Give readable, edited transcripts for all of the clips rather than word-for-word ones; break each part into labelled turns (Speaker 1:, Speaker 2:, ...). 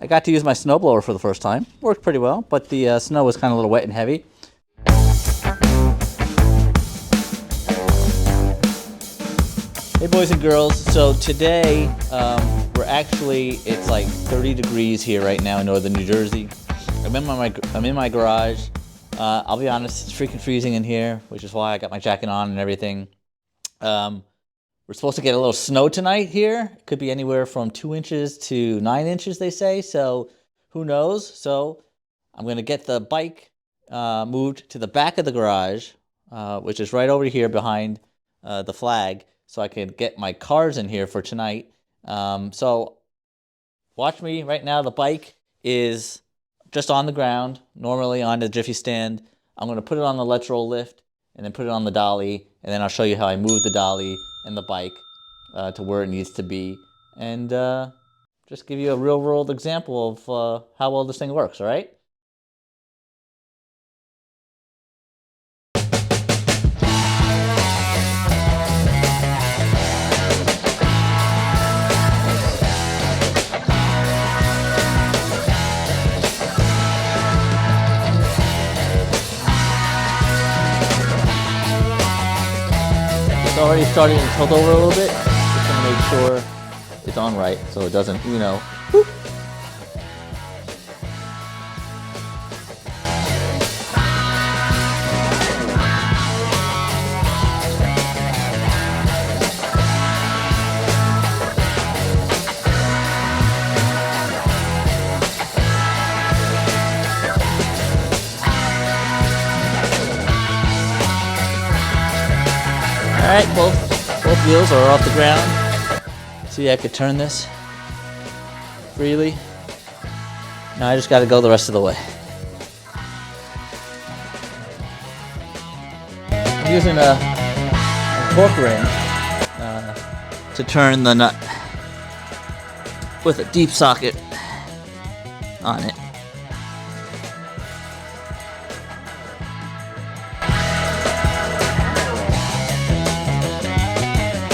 Speaker 1: got to use my snowblower for the first time. Worked pretty well, but the snow was kind of a little wet and heavy. Hey boys and girls, so today it's like 30 degrees here right now in northern New Jersey. I'm in my garage. I'll be honest, it's freaking freezing in here, which is why I got my jacket on and everything. We're supposed to get a little snow tonight here. It could be anywhere from 2 inches to 9 inches, they say, so who knows? So I'm gonna get the bike moved to the back of the garage, which is right over here behind the flag, so I can get my cars in here for tonight. So watch me right now. The bike is just on the ground, normally on the Jiffy stand. I'm going to put it on the electrical lift and then put it on the dolly, and then I'll show you how I move the dolly and the bike to where it needs to be, and just give you a real world example of how well this thing works, all right? It's already starting to tilt over a little bit. Just want to make sure it's on right so it doesn't, whoop. Alright, both wheels are off the ground. See, I could turn this freely. Now I just got to go the rest of the way. I'm using a torque wrench to turn the nut with a deep socket on it.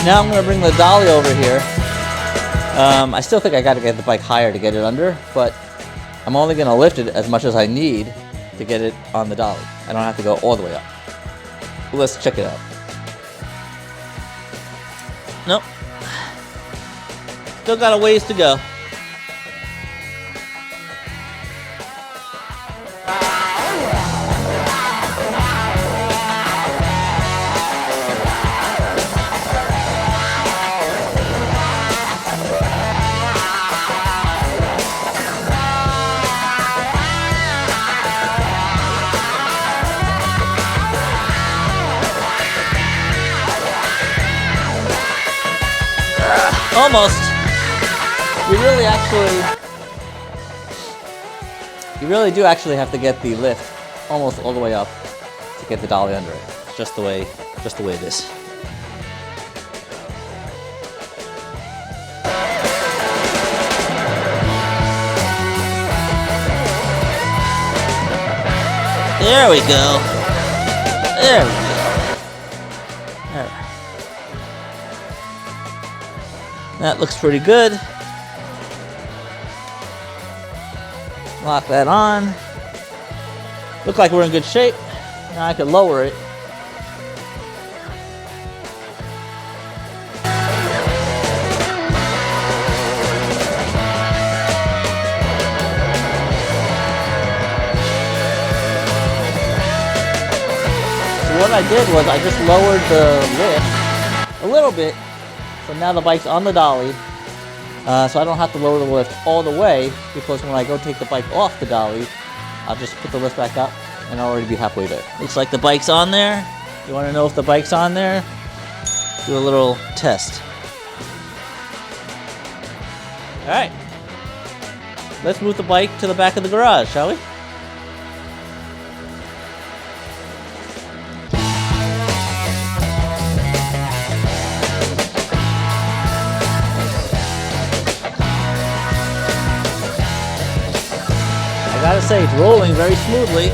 Speaker 1: Now I'm going to bring the dolly over here. I still think I got to get the bike higher to get it under, but I'm only going to lift it as much as I need to get it on the dolly. I don't have to go all the way up. Let's check it out. Nope. Still got a ways to go. Almost. You really do actually have to get the lift almost all the way up to get the dolly under it. It's just the way it is. There we go. There we go. All right. That looks pretty good. Lock that on. Look like we're in good shape. Now I can lower it. So what I did was I just lowered the lift a little bit. So now the bike's on the dolly, so I don't have to lower the lift all the way, because when I go take the bike off the dolly, I'll just put the lift back up and I'll already be halfway there. Looks like the bike's on there. You want to know if the bike's on there? Do a little test. All right, let's move the bike to the back of the garage, shall we? I gotta say, it's rolling very smoothly.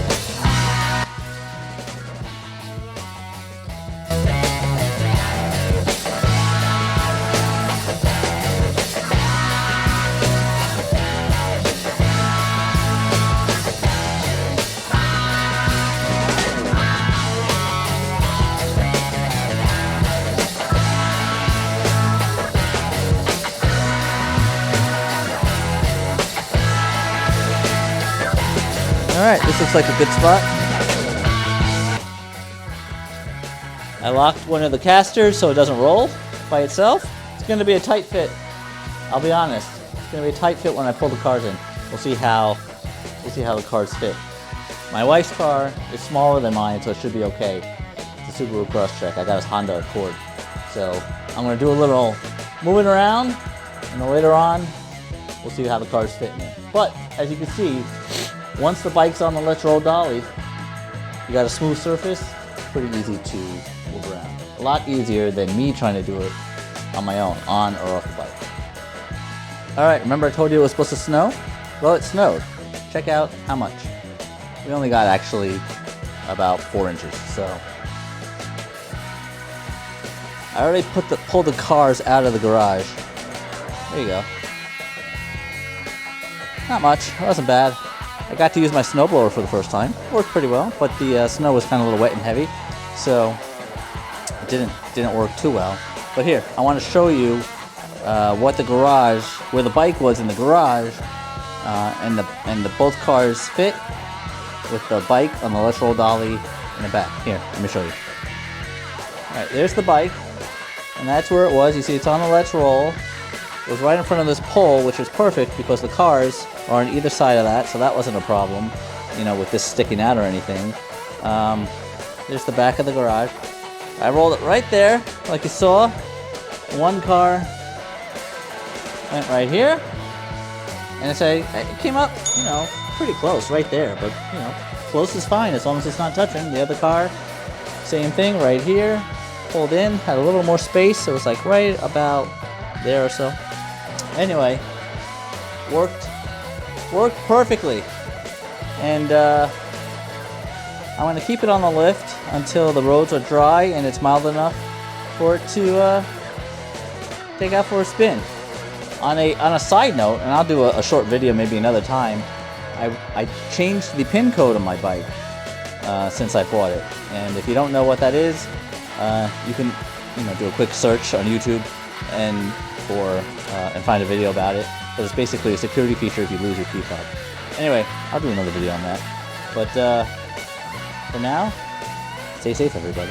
Speaker 1: Alright, this looks like a good spot. I locked one of the casters so it doesn't roll by itself. It's going to be a tight fit. I'll be honest. It's going to be a tight fit when I pull the cars in. We'll see how the cars fit. My wife's car is smaller than mine, so it should be okay. It's a Subaru Crosstrek. I got his Honda Accord. So I'm going to do a little moving around, and then later on, we'll see how the cars fit in there. But as you can see, once the bike's on the Let's Roll dolly, you got a smooth surface. It's pretty easy to move around. A lot easier than me trying to do it on my own, on or off the bike. All right, remember I told you it was supposed to snow? Well, it snowed. Check out how much. We only got actually about 4 inches, so. I already pulled the cars out of the garage. There you go. Not much, it wasn't bad. I got to use my snowblower for the first time. It worked pretty well, but the snow was kind of a little wet and heavy, so it didn't work too well. But here, I want to show you what the garage, where the bike was in the garage, and the both cars fit with the bike on the Let's Roll dolly in the back. Here, let me show you. All right, there's the bike, and that's where it was. You see, it's on the Let's Roll. It was right in front of this pole, which is perfect because the cars are on either side of that, so that wasn't a problem, you know, with this sticking out or anything. There's the back of the garage. I rolled it right there, like you saw. One car went right here, and it came up, you know, pretty close right there, but, you know, close is fine as long as it's not touching. The other car, same thing, right here, pulled in, had a little more space, so it was like right about there or so. Anyway, worked perfectly, and I'm going to keep it on the lift until the roads are dry and it's mild enough for it to take out for a spin. On a side note, and I'll do a short video maybe another time, I changed the pin code on my bike since I bought it, and if you don't know what that is, you can do a quick search on YouTube and find a video about it. But it's basically a security feature if you lose your key fob. Anyway, I'll do another video on that. But for now, stay safe, everybody.